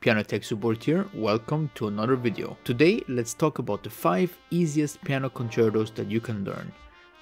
Piano Tech Support here, welcome to another video. Today let's talk about the 5 easiest piano concertos that you can learn.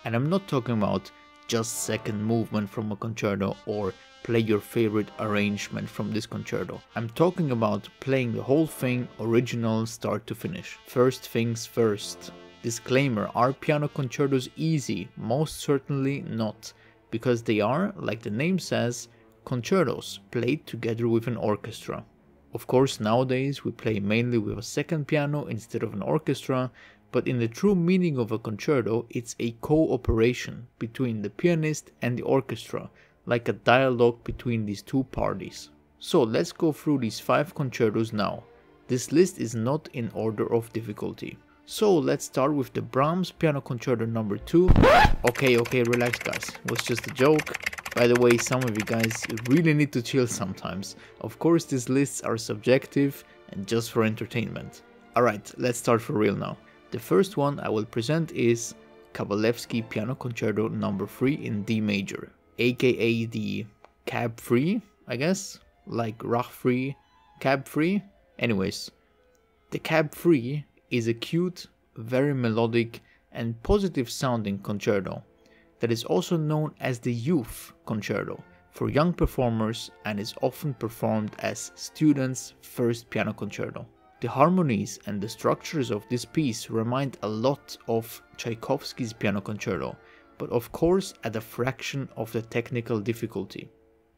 And I'm not talking about just second movement from a concerto or play your favorite arrangement from this concerto. I'm talking about playing the whole thing original start to finish. First things first. Disclaimer, are piano concertos easy? Most certainly not, because they are, like the name says, concertos played together with an orchestra. Of course, nowadays we play mainly with a second piano instead of an orchestra, but in the true meaning of a concerto, it's a cooperation between the pianist and the orchestra, like a dialogue between these two parties. So let's go through these 5 concertos now. This list is not in order of difficulty. So let's start with the Brahms Piano Concerto number 2. Okay, relax guys, it was just a joke. By the way, some of you guys really need to chill sometimes. Of course, these lists are subjective and just for entertainment. Alright, let's start for real now. The first one I will present is Kabalevsky Piano Concerto number 3 in D major, aka the cab free, I guess, like Rach free, cab free. Anyways, the cab free is a cute, very melodic and positive sounding concerto that is also known as the youth concerto for young performers and is often performed as students' first piano concerto. The harmonies and the structures of this piece remind a lot of Tchaikovsky's piano concerto, but of course at a fraction of the technical difficulty.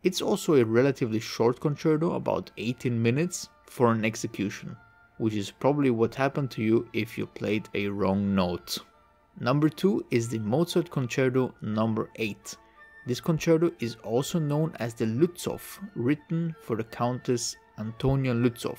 It's also a relatively short concerto, about 18 minutes for an execution, which is probably what happened to you if you played a wrong note. Number 2 is the Mozart Concerto number 8. This concerto is also known as the Lützow, written for the Countess Antonia Lützow.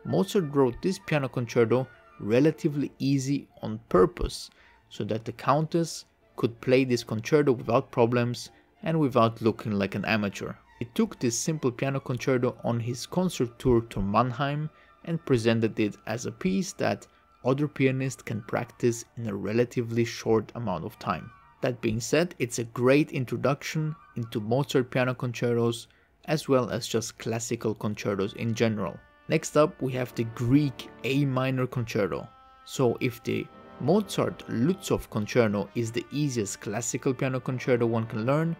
Mozart wrote this piano concerto relatively easy on purpose, so that the Countess could play this concerto without problems and without looking like an amateur. He took this simple piano concerto on his concert tour to Mannheim and presented it as a piece that other pianists can practice in a relatively short amount of time. That being said, it's a great introduction into Mozart piano concertos as well as just classical concertos in general. Next up we have the Grieg A minor concerto. So if the Mozart Lützow concerto is the easiest classical piano concerto one can learn,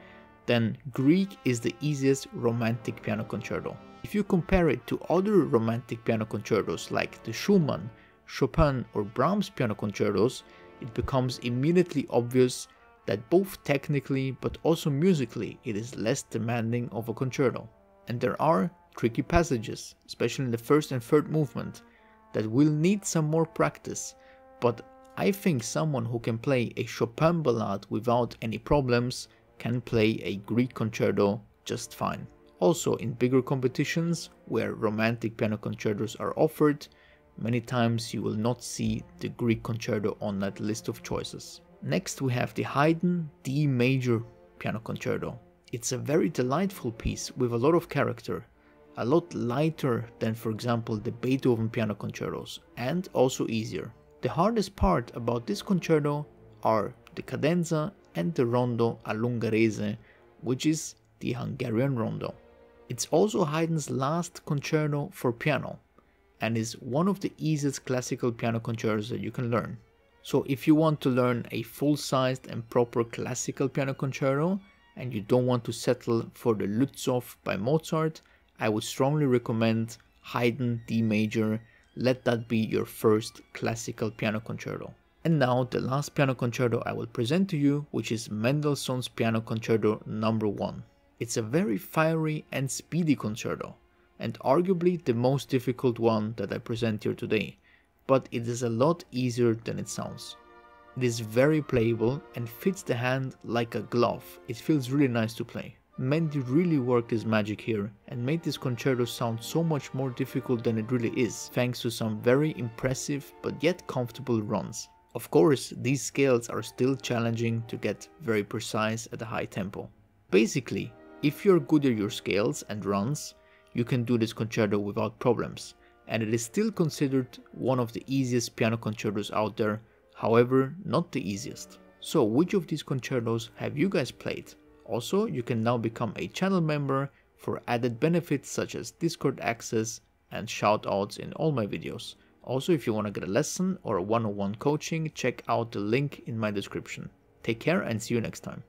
then Grieg is the easiest romantic piano concerto. If you compare it to other romantic piano concertos like the Schumann, Chopin or Brahms piano concertos, it becomes immediately obvious that both technically but also musically it is less demanding of a concerto. And there are tricky passages, especially in the first and third movement, that will need some more practice, but I think someone who can play a Chopin ballade without any problems can play a Grieg concerto just fine. Also, in bigger competitions where romantic piano concertos are offered, many times you will not see the Grieg concerto on that list of choices. Next we have the Haydn D major piano concerto. It's a very delightful piece with a lot of character, a lot lighter than for example the Beethoven piano concertos, and also easier. The hardest part about this concerto are the cadenza and the rondo all'ungherese, which is the Hungarian rondo. It's also Haydn's last concerto for piano, and is one of the easiest classical piano concertos that you can learn. So if you want to learn a full-sized and proper classical piano concerto and you don't want to settle for the Lützow by Mozart, I would strongly recommend Haydn D major. Let that be your first classical piano concerto. And now the last piano concerto I will present to you, which is Mendelssohn's Piano Concerto number 1. It's a very fiery and speedy concerto, and arguably the most difficult one that I present here today, but it is a lot easier than it sounds. It is very playable and fits the hand like a glove. It feels really nice to play. Mendy really worked his magic here and made this concerto sound so much more difficult than it really is, thanks to some very impressive but yet comfortable runs. Of course, these scales are still challenging to get very precise at a high tempo. Basically, if you're good at your scales and runs, you can do this concerto without problems, and it is still considered one of the easiest piano concertos out there, however not the easiest. So which of these concertos have you guys played? Also, you can now become a channel member for added benefits such as Discord access and shout outs in all my videos. Also, if you want to get a lesson or a one-on-one coaching, check out the link in my description. Take care and see you next time.